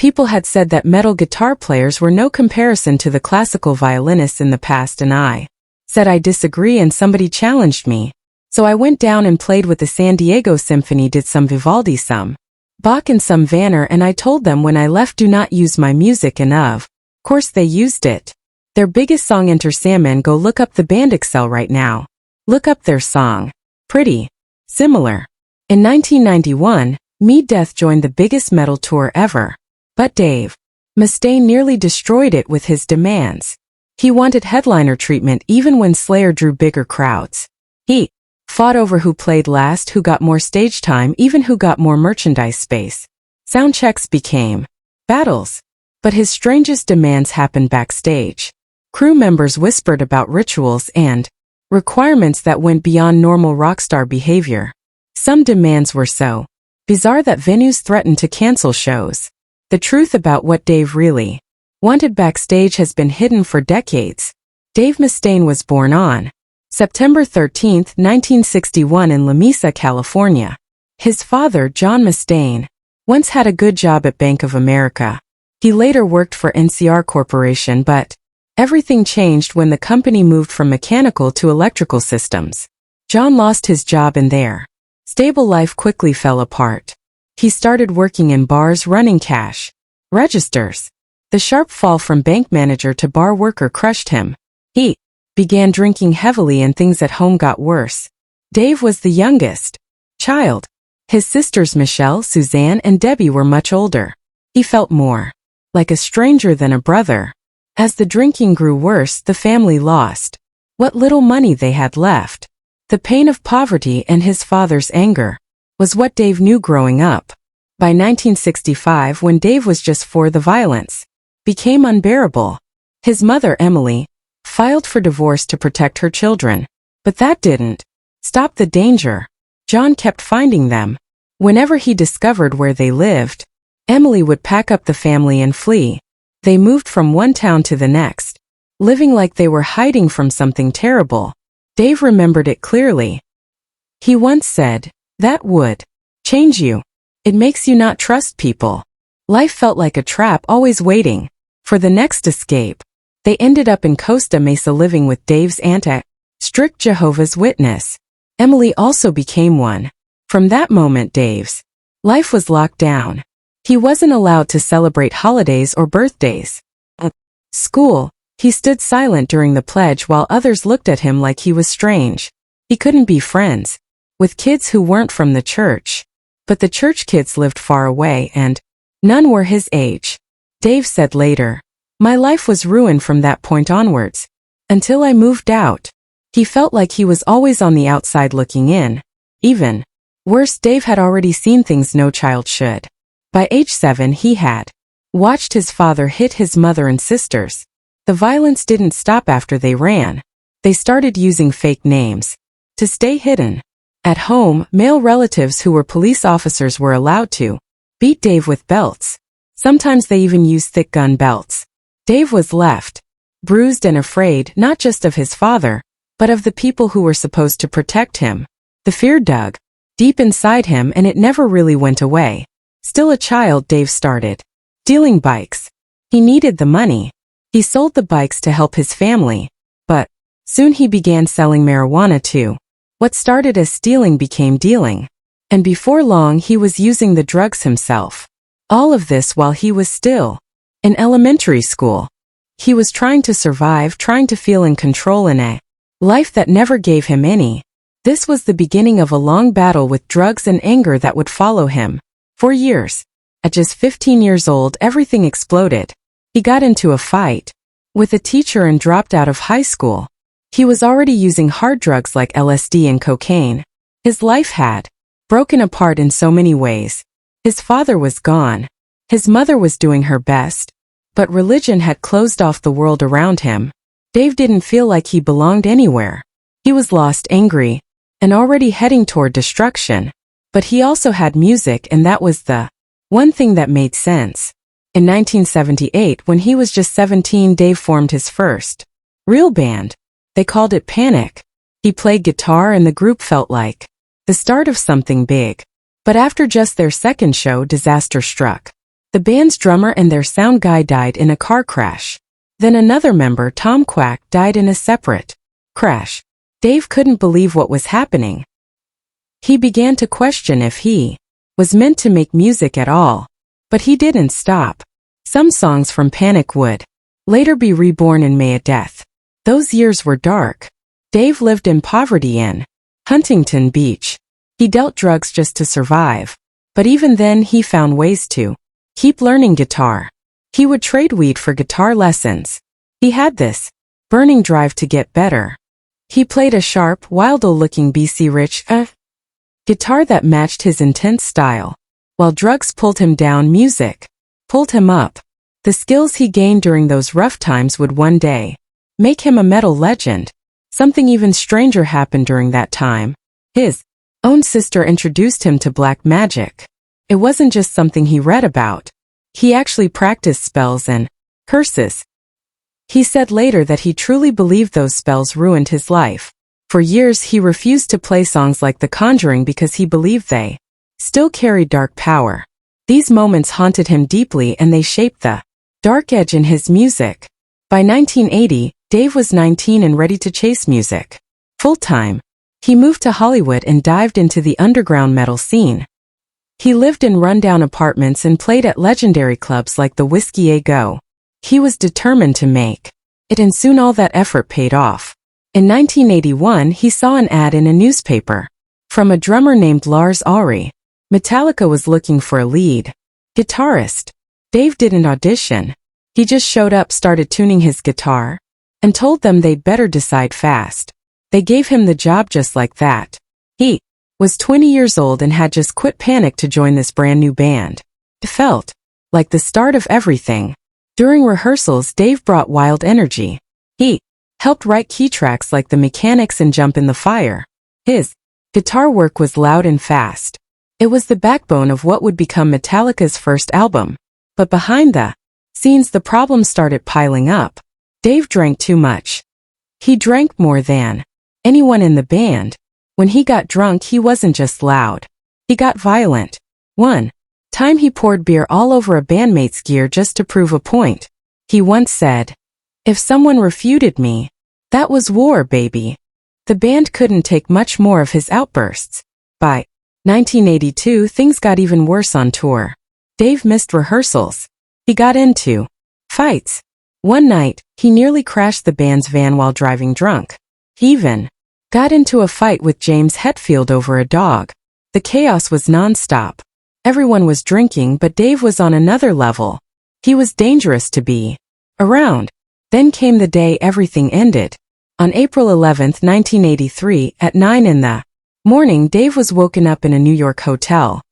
People had said that metal guitar players were no comparison to the classical violinists in the past, and I said I disagree, and somebody challenged me. So I went down and played with the San Diego Symphony, did some Vivaldi, some Bach and some Vanner, and I told them when I left, do not use my music, and of course they used it. Their biggest song, Enter Sandman, go look up the band Excel right now. Look up their song. Pretty similar. In 1991, Death joined the biggest metal tour ever. But Dave Mustaine nearly destroyed it with his demands. He wanted headliner treatment even when Slayer drew bigger crowds. He fought over who played last, who got more stage time, even who got more merchandise space. Sound checks became battles. But his strangest demands happened backstage. Crew members whispered about rituals and requirements that went beyond normal rockstar behavior. Some demands were so bizarre that venues threatened to cancel shows. The truth about what Dave really wanted backstage has been hidden for decades. Dave Mustaine was born on September 13, 1961 in La Mesa, California. His father, John Mustaine, once had a good job at Bank of America. He later worked for NCR Corporation, but everything changed when the company moved from mechanical to electrical systems. John lost his job, and their stable life quickly fell apart. He started working in bars, running cash registers. The sharp fall from bank manager to bar worker crushed him. He began drinking heavily, and things at home got worse. Dave was the youngest child. His sisters Michelle, Suzanne, and Debbie were much older. He felt more like a stranger than a brother. As the drinking grew worse, the family lost what little money they had left. The pain of poverty and his father's anger was what Dave knew growing up. By 1965, when Dave was just 4, the violence became unbearable. His mother, Emily, filed for divorce to protect her children. But that didn't stop the danger. John kept finding them. Whenever he discovered where they lived, Emily would pack up the family and flee. They moved from one town to the next, living like they were hiding from something terrible. Dave remembered it clearly. He once said, "That would change you. It makes you not trust people." Life felt like a trap, always waiting for the next escape. They ended up in Costa Mesa, living with Dave's aunt, a strict Jehovah's Witness. Emily also became one. From that moment, Dave's life was locked down. He wasn't allowed to celebrate holidays or birthdays. At school, he stood silent during the pledge while others looked at him like he was strange. He couldn't be friends with kids who weren't from the church. But the church kids lived far away, and none were his age. Dave said later, "My life was ruined from that point onwards. Until I moved out." He felt like he was always on the outside looking in. Even worse, Dave had already seen things no child should. By age 7, he had watched his father hit his mother and sisters. The violence didn't stop after they ran. They started using fake names to stay hidden. At home, male relatives who were police officers were allowed to beat Dave with belts. Sometimes they even used thick gun belts. Dave was left bruised and afraid, not just of his father, but of the people who were supposed to protect him. The fear dug deep inside him, and it never really went away. Still a child, Dave started stealing bikes. He needed the money. He sold the bikes to help his family. But soon he began selling marijuana too. What started as stealing became dealing. And before long, he was using the drugs himself. All of this while he was still in elementary school. He was trying to survive, trying to feel in control in a life that never gave him any. This was the beginning of a long battle with drugs and anger that would follow him for years. At just 15 years old, everything exploded. He got into a fight with a teacher and dropped out of high school. He was already using hard drugs like LSD and cocaine. His life had broken apart in so many ways. His father was gone. His mother was doing her best. But religion had closed off the world around him. Dave didn't feel like he belonged anywhere. He was lost, angry, and already heading toward destruction. But he also had music, and that was the one thing that made sense. In 1978, when he was just 17, Dave formed his first real band. They called it Panic. He played guitar, and the group felt like the start of something big. But after just their second show, disaster struck. The band's drummer and their sound guy died in a car crash. Then another member, Tom Quack, died in a separate crash. Dave couldn't believe what was happening. He began to question if he was meant to make music at all. But he didn't stop. Some songs from Panic would later be reborn in May at Death. Those years were dark. Dave lived in poverty in Huntington Beach. He dealt drugs just to survive. But even then he found ways to keep learning guitar. He would trade weed for guitar lessons. He had this burning drive to get better. He played a sharp, wild-looking BC Rich guitar that matched his intense style. While drugs pulled him down, music pulled him up. The skills he gained during those rough times would one day make him a metal legend. Something even stranger happened during that time. His own sister introduced him to black magic. It wasn't just something he read about. He actually practiced spells and curses. He said later that he truly believed those spells ruined his life. For years he refused to play songs like The Conjuring because he believed they still carried dark power. These moments haunted him deeply and they shaped the dark edge in his music. By 1980, Dave was 19 and ready to chase music full-time. He moved to Hollywood and dived into the underground metal scene. He lived in rundown apartments and played at legendary clubs like the Whiskey A Go. He was determined to make it, and soon all that effort paid off. In 1981, he saw an ad in a newspaper from a drummer named Lars Ulrich. Metallica was looking for a lead guitarist. Dave didn't audition. He just showed up, started tuning his guitar, and told them they'd better decide fast. They gave him the job just like that. He was 20 years old and had just quit Panic to join this brand new band. It felt like the start of everything. During rehearsals, Dave brought wild energy. He helped write key tracks like The Mechanics and Jump in the Fire. His guitar work was loud and fast. It was the backbone of what would become Metallica's first album. But behind the scenes, the problems started piling up. Dave drank too much. He drank more than anyone in the band. When he got drunk, he wasn't just loud. He got violent. One time he poured beer all over a bandmate's gear just to prove a point. He once said, "If someone refuted me, that was war, baby." The band couldn't take much more of his outbursts. By 1982, things got even worse on tour. Dave missed rehearsals. He got into fights. One night, he nearly crashed the band's van while driving drunk. He even got into a fight with James Hetfield over a dog. The chaos was nonstop. Everyone was drinking, but Dave was on another level. He was dangerous to be around. Then came the day everything ended. On April 11, 1983, at 9 in the morning, Dave was woken up in a New York hotel.